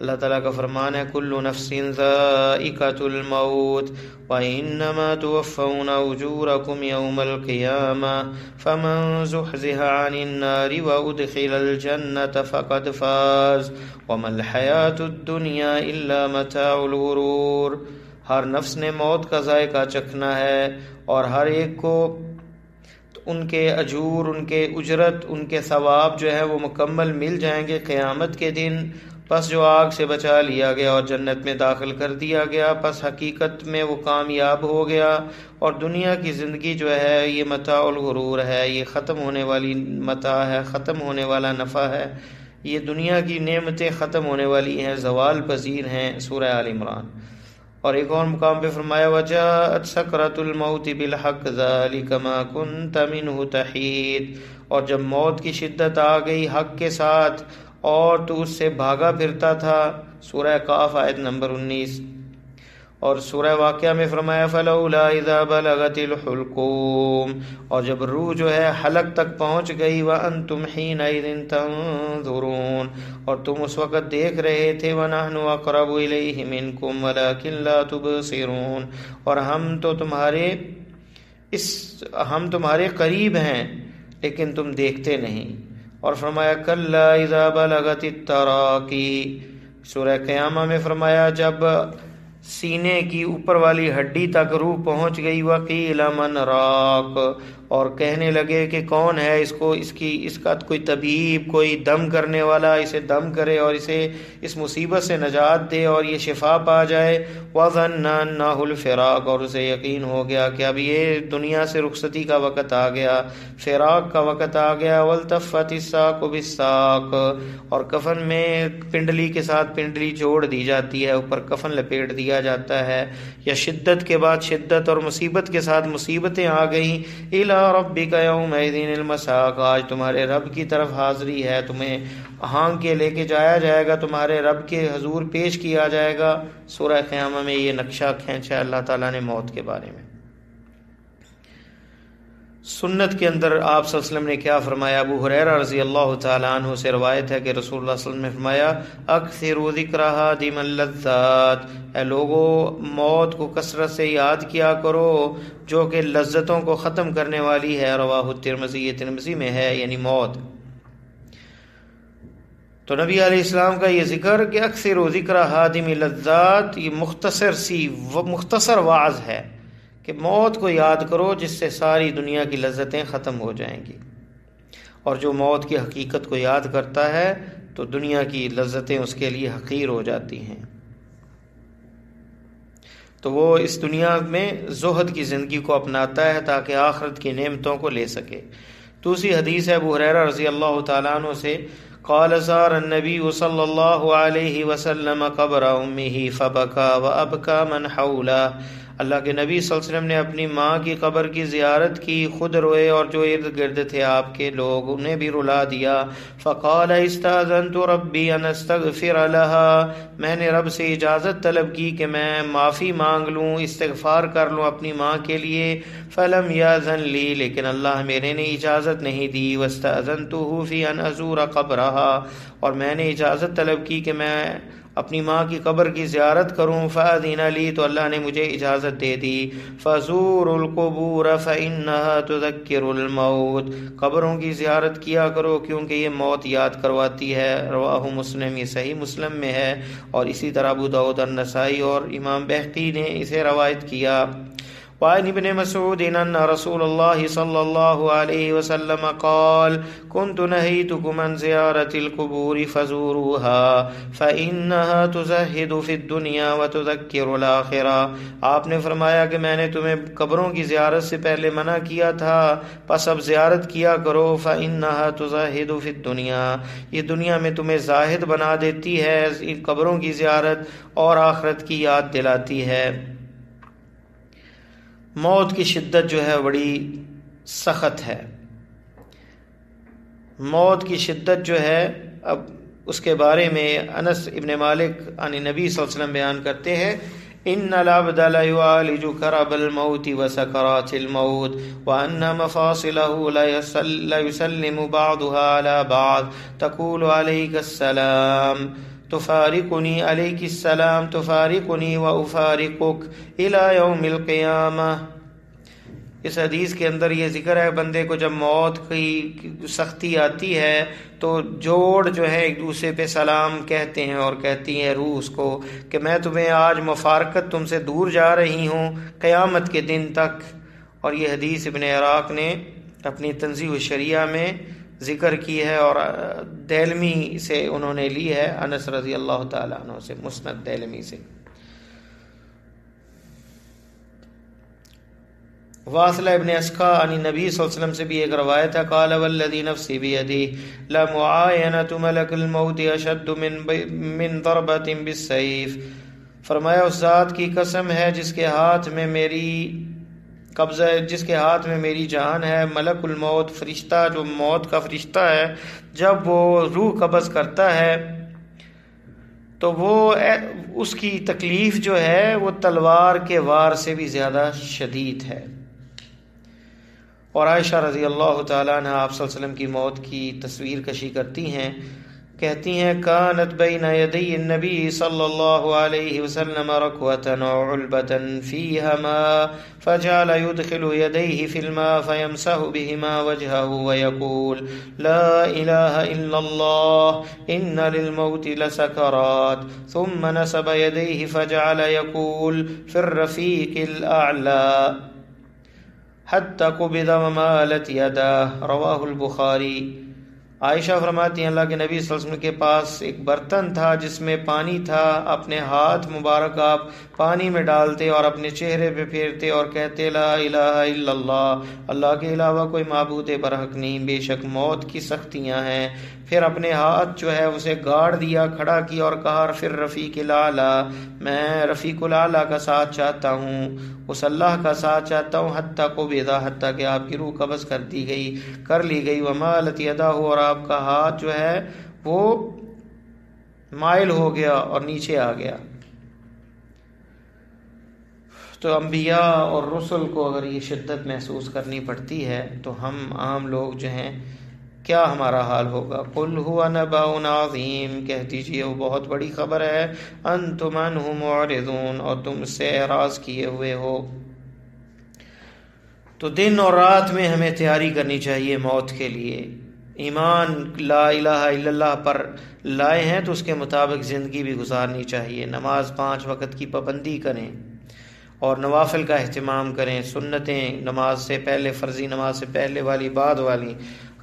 اللہ تعالیٰ کا فرمان ہے کل نفس ذائقۃ الموت وانما توفون اجورکم یوم القیامہ فمن زحزح عن النار وادخل الجنة فقد فاز وما الحیاۃ الدنیا الا متاع الغرور۔ ہر نفس نے موت کا ذائقہ چکھنا ہے اور ہر ایک کو ان کے اجور، ان کے اجرت، ان کے ثواب جو ہے وہ مکمل مل جائیں گے قیامت کے دن۔ پس جو آگ سے بچا لیا گیا اور جنت میں داخل کر دیا گیا، پس حقیقت میں وہ کامیاب ہو گیا۔ اور دنیا کی زندگی جو ہے یہ متاع الغرور ہے، یہ ختم ہونے والی متاع ہے، ختم ہونے والا نفع ہے۔ یہ دنیا کی نعمتیں ختم ہونے والی ہیں، زوال پذیر ہیں۔ سورہ آل عمران۔ اور ایک اور مقام پہ فرمایا وَجَاءَتْ سَكْرَةُ الْمَوْتِ بِالْحَقِّ ذَلِكَ مَا كُنْتَ مِنْهُ تَحِيدُ۔ اور جب موت کی شدت آ گئی حق کے ساتھ اور تو اس سے بھاگا پھرتا تھا۔ سورہ قاف آیت نمبر 19۔ اور سورہ واقعہ میں فرمایا فَلَوْلَا إِذَا بَلَغَتِ الْحُلْقُومَ۔ اور جب روح جو ہے حلق تک پہنچ گئی وَأَنْتُمْ حِينَئِذٍ تَنظُرُونَ۔ اور تم اس وقت دیکھ رہے تھے وَنَحْنُ أَقْرَبُ إِلَيْهِ مِنْكُمْ وَلَكِنْ لَا تُبْصِرُونَ۔ اور ہم تمہارے قریب ہیں لیکن تم دیکھتے نہیں۔ اور فرمایا کلا اذا بلغت التراقی۔ سورہ قیامہ میں فرمایا جب سینے کی اوپر والی ہڈی تک روح پہنچ گئی وقیل من راق۔ اور کہنے لگے کہ کون ہے اس کا کوئی طبیب، کوئی دم کرنے والا، اسے دم کرے اور اسے اس مصیبت سے نجات دے اور یہ شفا پا جائے۔ وظن انہ الفراق۔ اور اسے یقین ہو گیا کہ اب یہ دنیا سے رخصتی کا وقت آ گیا، فراق کا وقت آ گیا۔ والتفت الساق بالساق۔ اور کفن میں پنڈلی کے ساتھ پنڈلی جوڑ دی جاتی ہے، اوپر کفن لپیٹ دیا جاتا ہے۔ یا شدت کے بعد شدت اور مصیبت کے ساتھ مصیبتیں آ گئیں۔ الی ربک یومئذ المساق۔ آج تمہارے رب کی طرف حاضری ہے، تمہیں ہانک کے لے کے جایا جائے گا، تمہارے رب کے حضور پیش کیا جائے گا۔ سورہ قیامہ میں یہ نقشہ کھینچا اللہ تعالیٰ نے موت کے بارے میں۔ سنت کے اندر آپ صلی اللہ علیہ وسلم نے کیا فرمایا؟ ابو ہریرہ رضی اللہ تعالیٰ عنہ سے روایت ہے کہ رسول اللہ صلی اللہ علیہ وسلم نے فرمایا اکثروا ذکر ہادم اللذات۔ اے لوگو موت کو کثرت سے یاد کیا کرو جو کہ لذتوں کو ختم کرنے والی ہے۔ رواہ الترمذی، یہ ترمذی میں ہے، یعنی موت۔ تو نبی علیہ السلام کا یہ ذکر کہ اکثروا ذکر ہادم اللذات، یہ مختصر وعظ ہے کہ موت کو یاد کرو جس سے ساری دنیا کی لذتیں ختم ہو جائیں گی۔ اور جو موت کی حقیقت کو یاد کرتا ہے تو دنیا کی لذتیں اس کے لیے حقیر ہو جاتی ہیں، تو وہ اس دنیا میں زہد کی زندگی کو اپناتا ہے تاکہ آخرت کی نعمتوں کو لے سکے۔ دوسری حدیث ہے ابو ہریرہ رضی اللہ تعالیٰ عنہ سے قال زار النبی صلی اللہ علیہ وسلم قبر امہ فبکا وابکا من حولہ۔ اللہ کے نبی صلی اللہ علیہ وسلم نے اپنی ماں کی قبر کی زیارت کی، خود روئے اور جو ارد گرد تھے آپ کے لوگ انہیں بھی رلا دیا۔ فقال استاذنت ربی ان استغفر لها۔ میں نے رب سے اجازت طلب کی کہ میں معافی مانگ لوں، استغفار کر لوں اپنی ماں کے لیے۔ فلم یاذن لی، لیکن اللہ میرے نے اجازت نہیں دی۔ واستاذنته فی ان ازور قبرها، اور میں نے اجازت طلب کی کہ میں اپنی ماں کی قبر کی زیارت کروں۔ فأذن لی، تو اللہ نے مجھے اجازت دے دی۔ فزوروا القبور فإنها تذکر الموت۔ قبروں کی زیارت کیا کرو کیونکہ یہ موت یاد کرواتی ہے۔ رواہ مسلم، یہ صحیح مسلم میں ہے، اور اسی طرح ابو داؤد النسائی اور امام بہقی نے اسے روایت کیا۔ وعن ابن مسعود ان رسول اللہ صلی اللہ علیہ وسلم قال كنت نهيتكم عن زيارة القبور فزوروها فإنها تزهد في الدنيا وتذكر الآخرة۔ آپ نے فرمایا کہ میں نے تمہیں قبروں کی زیارت سے پہلے منع کیا تھا، پس اب زیارت کیا کرو۔ فإنها تزهد في الدنيا، یہ دنیا میں تمہیں زاہد بنا دیتی ہے، ان قبروں کی زیارت، اور آخرت کی یاد دلاتی ہے۔ موت کی شدت جو ہے بڑی سخت ہے۔ موت کی شدت جو ہے، اب اس کے بارے میں انس ابن مالک عن نبی صلی اللہ علیہ وسلم بیان کرتے ہیں ان العبد لیعالج کرب الموت وسکرات الموت وان مفاصله لا يسلم بعضها على بعض تقول علیک السلام۔ تفارقنی علیک السلام تفارقنی و افارقک الی یوم القیامہ۔ اس حدیث کے اندر یہ ذکر ہے بندے کو جب موت کی سختی آتی ہے تو جوڑ جو ہے ایک دوسرے پہ سلام کہتے ہیں اور کہتی ہیں روح اس کو کہ میں تمہیں آج مفارقت تم سے دور جا رہی ہوں قیامت کے دن تک۔ اور یہ حدیث ابن عراق نے اپنی تنزیہ الشریعہ میں ذکر کی ہے اور دیلمی سے انہوں نے لی ہے، انس رضی اللہ تعالیٰ عنہ سے، مسند دیلمی سے۔ واصلہ ابن اسقا عن نبی صلی اللہ علیہ وسلم سے بھی ایک روایت ہے، قال والذی نفسی بیدی لمعاینۃ ملک الموت اشد من ضربۃ بالسیف، فرمایا اس ذات کی قسم ہے جس کے ہاتھ میں میری قبضہ ہے، جس کے ہاتھ میں میری جان ہے، ملک الموت فرشتہ جو موت کا فرشتہ ہے جب وہ روح قبض کرتا ہے تو وہ اس کی تکلیف جو ہے وہ تلوار کے وار سے بھی زیادہ شدید ہے۔ اور عائشہ رضی اللہ تعالیٰ عنہ آپ صلی اللہ علیہ وسلم کی موت کی تصویر کشی کرتی ہیں، کہتی ہیں کانت بین یدی النبی صلی اللہ علیہ وسلم رکوة وعلبة فیہا ماء فجعل يدخل یدیہ فی الماء فیمسح بہما وجہہ ویقول لا الہ الا اللہ ان للموت لسکرات ثم نصب یدیہ فجعل یقول فی الرفیق الاعلی حتی قبض ومالت یدہ، رواہ البخاری۔ عائشہ فرماتی ہیں اللہ کے نبی صلی اللہ علیہ وسلم کے پاس ایک برتن تھا جس میں پانی تھا، اپنے ہاتھ مبارک آپ پانی میں ڈالتے اور اپنے چہرے پہ پھیرتے اور کہتے لا الہ الا اللہ، اللہ کے علاوہ کوئی معبود برحق نہیں، بے شک موت کی سختیاں ہیں۔ پھر اپنے ہاتھ جو ہے اسے گاڑ دیا، کھڑا کیا اور کہا پھر رفیق الاعلی، میں رفیق الاعلی کا ساتھ چاہتا ہوں، اس اللہ کا ساتھ چاہتا ہوں، حتیٰ قبضہ، حتیٰ کہ آپ کی روح قبض کر لی گئی، ومالت یدہ، اور آپ کا ہاتھ جو ہے وہ مائل ہو گیا اور نیچے آ گیا۔ تو انبیاء اور رسل کو اگر یہ شدت محسوس کرنی پڑتی ہے تو ہم عام لوگ جو ہیں کیا ہمارا حال ہوگا؟ قل هو نبأ عظیم، کہہ دیجئے وہ بہت بڑی خبر ہے، انتم عنہ معرضون، اور تم اس سے اعراض کیے ہوئے ہو۔ تو دن اور رات میں ہمیں تیاری کرنی چاہیے موت کے لیے۔ ایمان لا الہ الا اللہ پر لائے ہیں تو اس کے مطابق زندگی بھی گزارنی چاہیے، نماز 5 وقت کی پابندی کریں اور نوافل کا اہتمام کریں، سنتیں نماز سے پہلے، فرضی نماز سے پہلے والی بعد والی،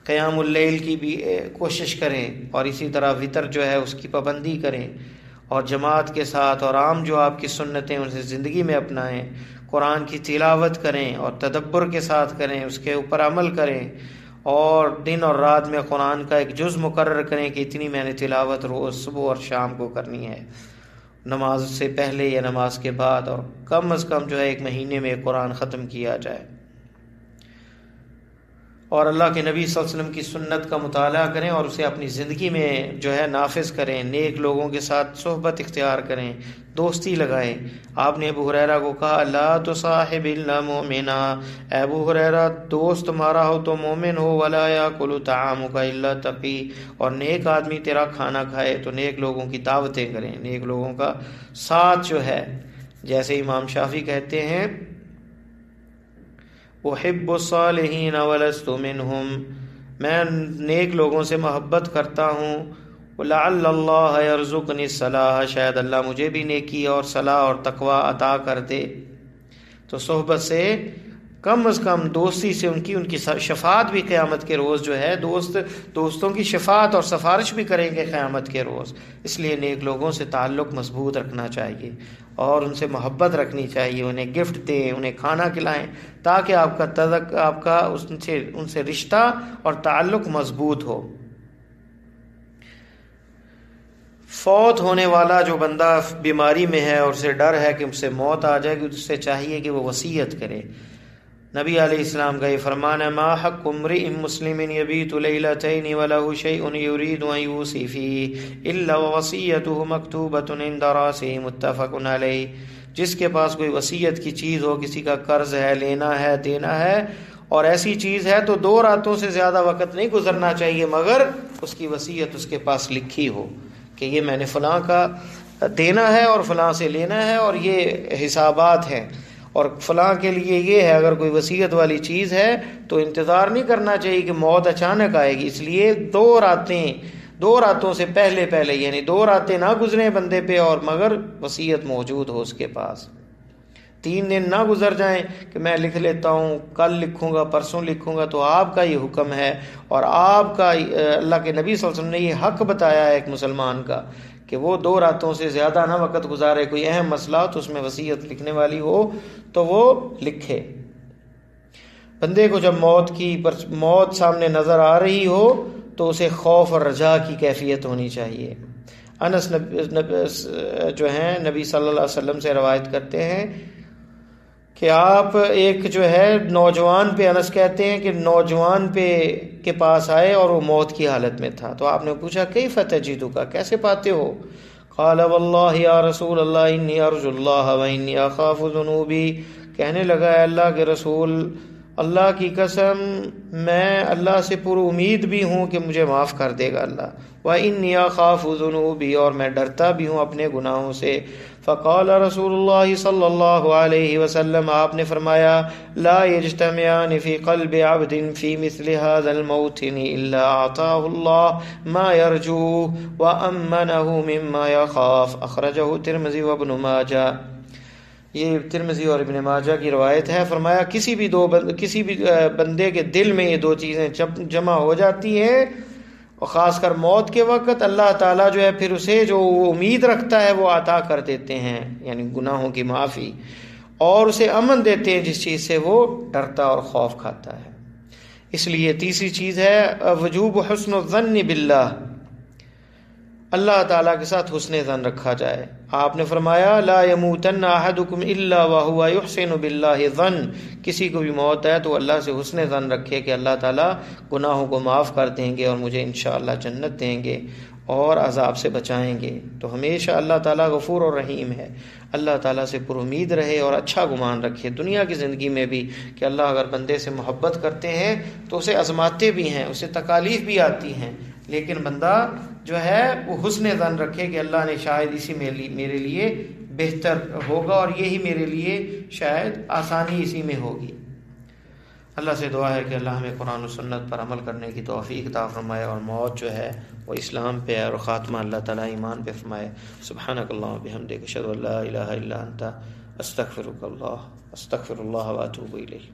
قیام اللیل کی بھی کوشش کریں، اور اسی طرح وتر جو ہے اس کی پابندی کریں، اور جماعت کے ساتھ اور عام جو آپ کی سنتیں انہیں زندگی میں اپنائیں، قرآن کی تلاوت کریں اور تدبر کے ساتھ کریں، اس کے اوپر عمل کریں، اور دن اور رات میں قرآن کا ایک جز مقرر کریں کہ اتنی میں نے تلاوت روز صبح اور شام کو کرنی ہے، نماز سے پہلے یا نماز کے بعد، اور کم از کم جو ہے 1 مہینے میں قرآن ختم کیا جائے، اور اللہ کے نبی صلی اللہ علیہ وسلم کی سنت کا مطالعہ کریں اور اسے اپنی زندگی میں جو ہے نافذ کریں، نیک لوگوں کے ساتھ صحبت اختیار کریں، دوستی لگائیں۔ آپ نے ابو ہریرہ کو کہا لا تصاحب الا مومنا، اے ابو ہریرہ دوست تمہارا ہو تو مومن ہو، ولا یاکل طعامک الا تقی، اور نیک آدمی تیرا کھانا کھائے تو نیک لوگوں کی دعوتیں کریں، نیک لوگوں کا ساتھ جو ہے، جیسے امام شافعی کہتے ہیں احب الصالحین ولست منہم، میں نیک لوگوں سے محبت کرتا ہوں، لعل اللہ یرزقنی الصلاح، شاید اللہ مجھے بھی نیکی اور صلاح اور تقوی عطا کر دے۔ تو صحبت سے کم از کم دوستی سے ان کی شفاعت بھی قیامت کے روز جو ہے، دوستوں کی شفاعت اور سفارش بھی کریں گے قیامت کے روز، اس لیے نیک لوگوں سے تعلق مضبوط رکھنا چاہیے اور ان سے محبت رکھنی چاہیے، انہیں گفٹ دیں، انہیں کھانا کھلائیں، تاکہ آپ کا ان سے رشتہ اور تعلق مضبوط ہو۔ فوت ہونے والا جو بندہ بیماری میں ہے اور اسے ڈر ہے کہ اس سے موت آ جائے گی، اس سے چاہیے کہ وہ وصیت کرے۔ نبی علیہ السلام کا یہ فرمان ہے ما حق امرئ مسلم یبیت لیلتین وله شیء یرید ان یوصی فیہ الا وصیتہ مکتوبۃ عند راسہ، متفق علیہ۔ جس کے پاس کوئی وصیت کی چیز ہو، کسی کا قرض ہے، لینا ہے، دینا ہے، اور ایسی چیز ہے تو 2 راتوں سے زیادہ وقت نہیں گزرنا چاہیے مگر اس کی وصیت اس کے پاس لکھی ہو کہ یہ میں نے فلاں کا دینا ہے اور فلاں سے لینا ہے اور یہ حسابات ہیں، اور فلاں کے لیے یہ ہے۔ اگر کوئی وصیت والی چیز ہے تو انتظار نہیں کرنا چاہیے کہ موت اچانک آئے گی، اس لیے 2 راتوں سے پہلے یعنی 2 راتیں نہ گزریں بندے پہ اور مگر وصیت موجود ہو اس کے پاس۔ 3 دن نہ گزر جائیں کہ میں لکھ لیتا ہوں، کل لکھوں گا، پرسوں لکھوں گا۔ تو آپ کا یہ حکم ہے اور آپ کا اللہ کے نبی صلی اللہ علیہ وسلم نے یہ حق بتایا ہے ایک مسلمان کا کہ وہ 2 راتوں سے زیادہ نہ وقت گزارے۔ کوئی اہم مسئلہ تو اس میں وصیت لکھنے والی ہو تو وہ لکھے۔ بندے کو جب موت سامنے نظر آ رہی ہو تو اسے خوف اور رجا کی کیفیت ہونی چاہیے۔ انس جو ہیں نبی صلی اللہ علیہ وسلم سے روایت کرتے ہیں کہ آپ ایک جو ہے نوجوان پہ، انس کہتے ہیں کہ نوجوان پہ کے پاس آئے اور وہ موت کی حالت میں تھا، تو آپ نے پوچھا کیف تجدک، کیسے پاتے ہو؟ قال واللہ یا رسول اللہ انی ارجو اللہ و انی اخاف ذنوبی، کہنے لگا اے اللہ کے رسول، اللہ کی قسم میں اللہ سے پر امید بھی ہوں کہ مجھے معاف کر دے گا اللہ، وَإِنِّي أَخَافُ ذُنُوبِي، اور میں ڈرتا بھی ہوں اپنے گناہوں سے۔ فقال رسول اللہ صلی اللہ علیہ وسلم، آپ نے فرمایا لا يجتمعان في قلب عبد في مثل هذا الموطن الا اعطاه الله ما يرجوه وامنه مما يخاف، اخرجہ ترمذی وابن ماجہ۔ یہ ترمذی اور ابن ماجہ کی روایت ہے۔ فرمایا کسی بھی بندے کے دل میں یہ 2 چیزیں جمع ہو جاتی ہیں، اور خاص کر موت کے وقت اللہ تعالیٰ جو ہے پھر اسے جو وہ امید رکھتا ہے وہ عطا کر دیتے ہیں، یعنی گناہوں کی معافی، اور اسے امن دیتے ہیں جس چیز سے وہ ڈرتا اور خوف کھاتا ہے۔ اس لیے تیسری چیز ہے وجوب حسن الظن باللہ، اللہ تعالیٰ کے ساتھ حسن ظن رکھا جائے۔ آپ نے فرمایا لا يموتن احدکم الا وهو يحسن باللہ ظن، کسی کو بھی موت ہے تو اللہ سے حسن ظن رکھے کہ اللہ تعالیٰ گناہوں کو معاف کر دیں گے اور مجھے انشاءاللہ جنت دیں گے اور عذاب سے بچائیں گے۔ تو ہمیشہ اللہ تعالیٰ غفور اور رحیم ہے، اللہ تعالیٰ سے پر امید رہے اور اچھا گمان رکھے دنیا کی زندگی میں بھی، کہ اللہ اگر بندے سے محبت کرتے ہیں تو اسے آزماتے بھی ہیں، اسے تکالیف بھی آتی ہیں، لیکن بندہ جو ہے وہ حسن ظن رکھے کہ اللہ نے شاید اسی میرے لیے بہتر ہوگا اور یہی میرے لیے شاید آسانی اسی میں ہوگی۔ اللہ سے دعا ہے کہ اللہ ہمیں قرآن و سنت پر عمل کرنے کی توفیق عطا فرمائے، اور موت جو ہے وہ اسلام پہ ہے اور خاتمہ اللہ تعالیٰ ایمان پہ فرمائے۔ سبحانک اللہم و بحمدک، اشہد ان لا الہ الا انت، استغفر اللہ و اتوب الیک۔